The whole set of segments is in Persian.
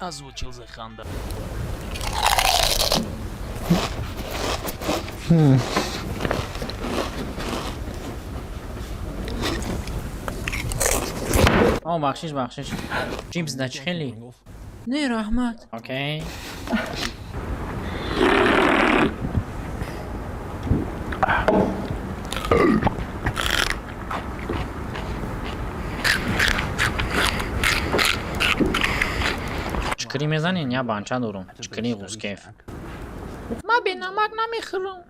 озвучил за Ханда. او بخشش چیپس داچ خیلی نه رحمت اوکی چکری میزنین یا بانچه دورم چکری غوز کیف ما به نمک نمیخورم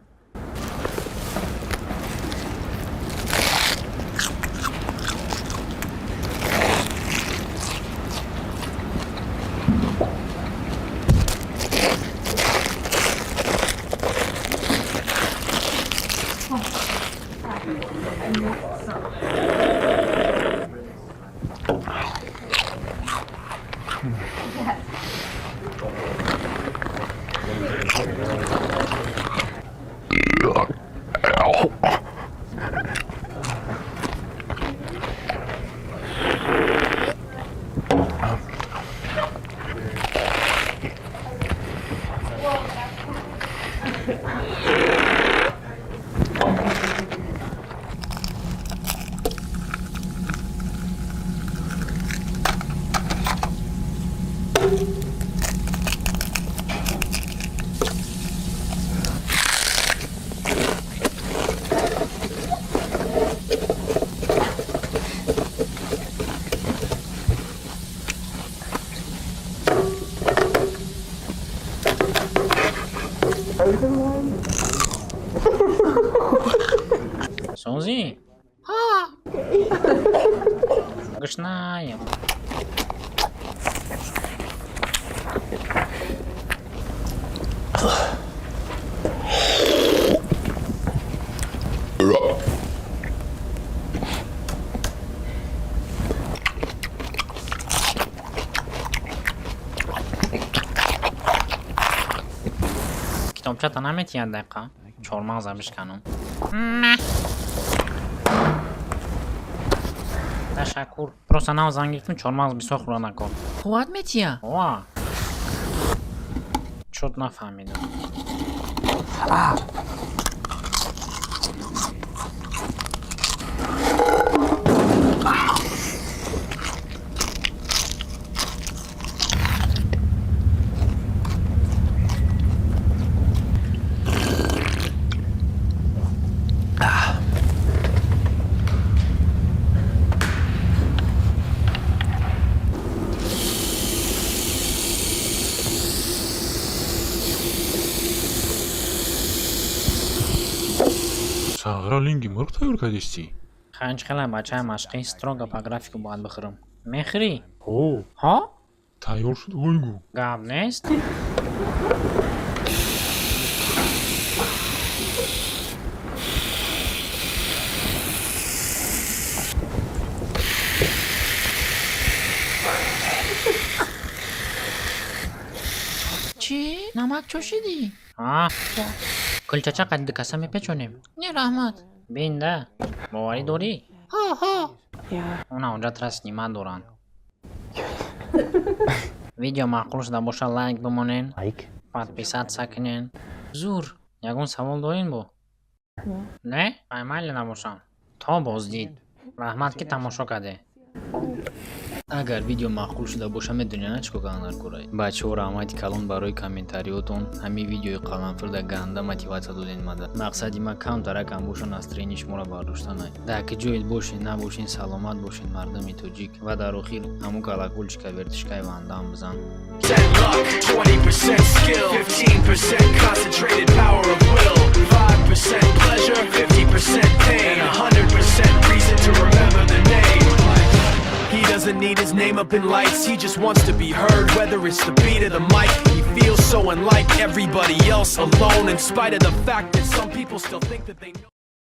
Сонзи? Гашнаем. کتابچه تا نمیتی یه دقیقه چهارمغز بشکنم تشکر پروسا نو زنگیتون چهارمغز بسیار خورا نکن قوت میتیه واه شد نفهمیدم Сагралинги مرغ تیار کردی؟ خنج خیلی بچه مشقی ستروگا پا گرافیکو باید بخورم میخری؟ اوه ها؟ تیار شد گویگو گاب نیست؟ چی؟ نمک چوشیدی؟ آه کلچه چقدر کسا میپچونیم؟ نه رحمت بینده باوری دوری؟ ها اونا اونجا ترس نیمه دورن ویدیو معقول شده باشه لایک بمونین подписаться سکنین زور یکون سوال دارین بو؟ نه؟ بایمالی نباشم تا بازدید رحمت که تماشا کده اگر ویدیو معقول شده باشه میدونین چیکار کردن کورای بچه‌ها رحمتی کلان برای کامنتاریاتون همین ویدیوی قلمفر در گنده мотивация دادین ماده مقصدی ما کم ترکم باشن از ترینی شما را برداشتن در که جایت باشین نباشین سلامت باشین مردم توجیک و در آخر همون کلاکولچیکا ورتشکای و اندام بزن 20% skill, 15% concentrated power of will, 5% pleasure, 50% pain, 100% reason to remember the name. He doesn't need his name up in lights, he just wants to be heard, whether it's the beat of the mic. He feels so unlike everybody else, alone, in spite of the fact that some people still think that they know.